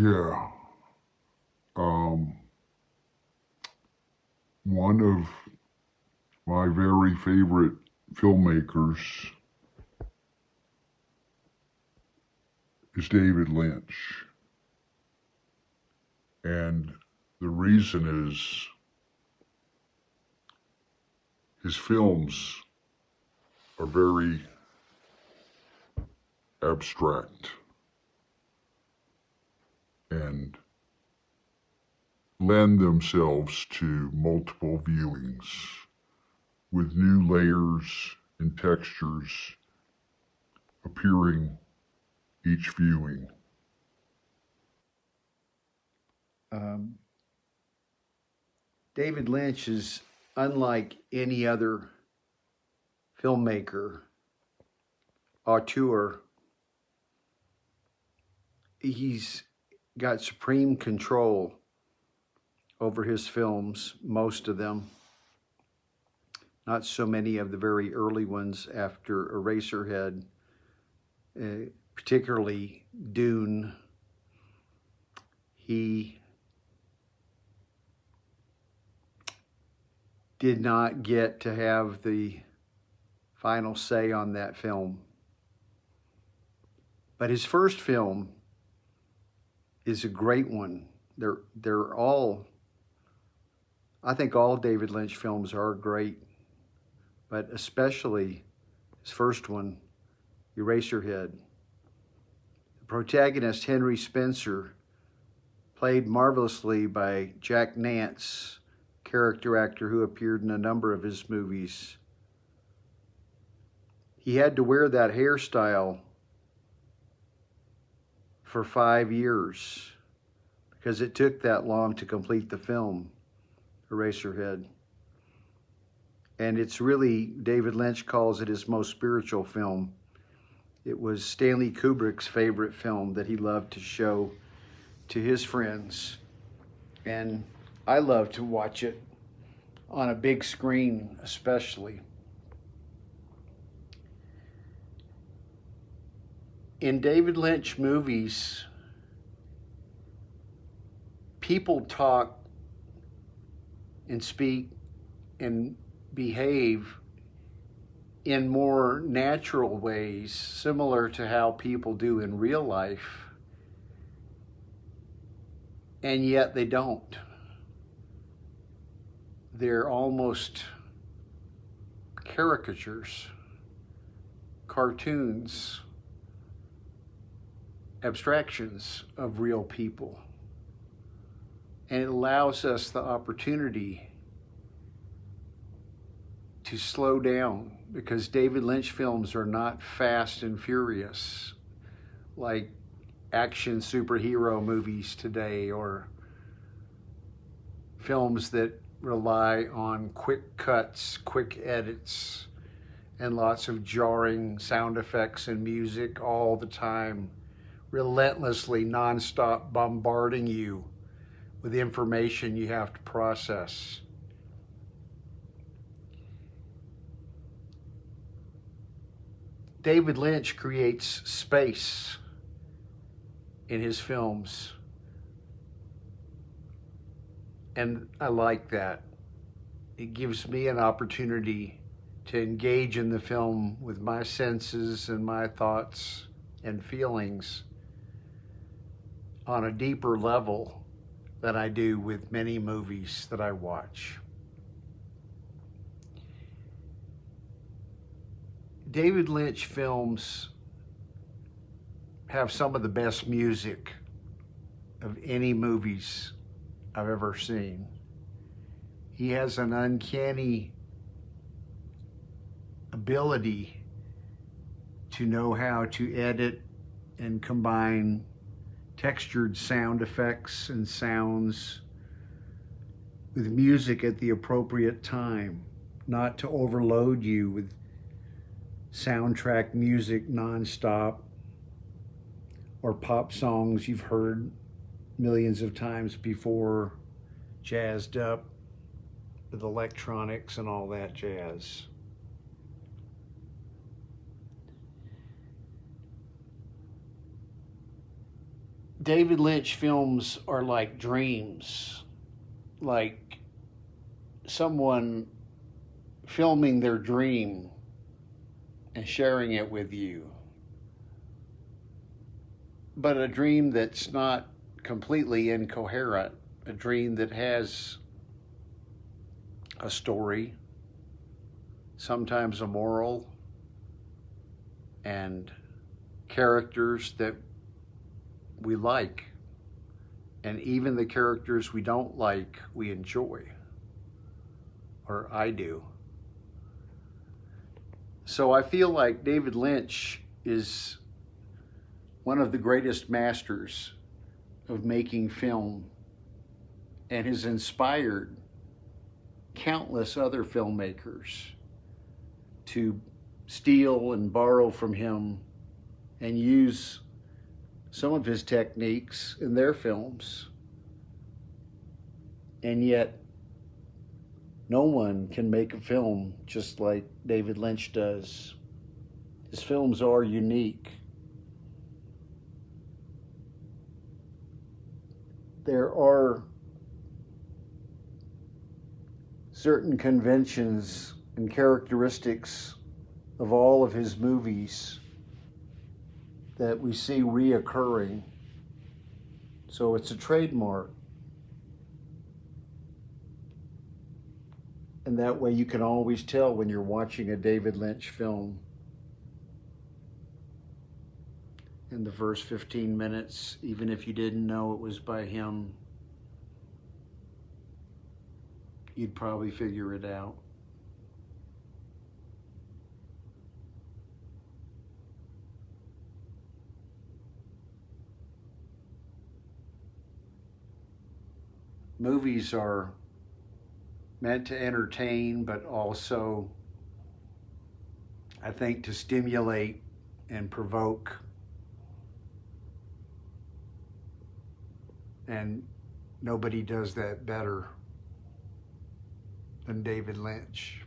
Yeah. Um, One of my very favorite filmmakers is David Lynch. And the reason is his films are very abstract and lend themselves to multiple viewings with new layers and textures appearing each viewing. Um, David Lynch is unlike any other filmmaker, auteur. He's got supreme control over his films, most of them. Not so many of the very early ones after Eraserhead, particularly Dune. He did not get to have the final say on that film. But his first film is a great one. They're all, I think all David Lynch films are great, but especially his first one, Eraserhead. The protagonist, Henry Spencer, played marvelously by Jack Nance, character actor who appeared in a number of his movies. He had to wear that hairstyle for 5 years because it took that long to complete the film, Eraserhead. And it's really, David Lynch calls it his most spiritual film. It was Stanley Kubrick's favorite film that he loved to show to his friends. And I love to watch it on a big screen, especially. In David Lynch movies, people talk and speak and behave in more natural ways, similar to how people do in real life, and yet they don't. They're almost caricatures, cartoons, abstractions of real people. And it allows us the opportunity to slow down, because David Lynch films are not fast and furious like action superhero movies today, or films that rely on quick cuts, quick edits, and lots of jarring sound effects and music all the time, relentlessly, nonstop bombarding you with information you have to process. David Lynch creates space in his films, and I like that. It gives me an opportunity to engage in the film with my senses and my thoughts and feelings on a deeper level than I do with many movies that I watch. David Lynch films have some of the best music of any movies I've ever seen. He has an uncanny ability to know how to edit and combine textured sound effects and sounds with music at the appropriate time, not to overload you with soundtrack music nonstop or pop songs you've heard millions of times before, jazzed up with electronics and all that jazz. David Lynch films are like dreams, like someone filming their dream and sharing it with you. But a dream that's not completely incoherent, a dream that has a story, sometimes a moral, and characters that we like. And even the characters we don't like, we enjoy, or I do. So I feel like David Lynch is one of the greatest masters of making film and has inspired countless other filmmakers to steal and borrow from him and use some of his techniques in their films. And yet, no one can make a film just like David Lynch does. His films are unique. There are certain conventions and characteristics of all of his movies that we see reoccurring. So it's a trademark. And that way you can always tell when you're watching a David Lynch film. In the first 15 minutes, even if you didn't know it was by him, you'd probably figure it out. Movies are meant to entertain, but also, I think, to stimulate and provoke. And nobody does that better than David Lynch.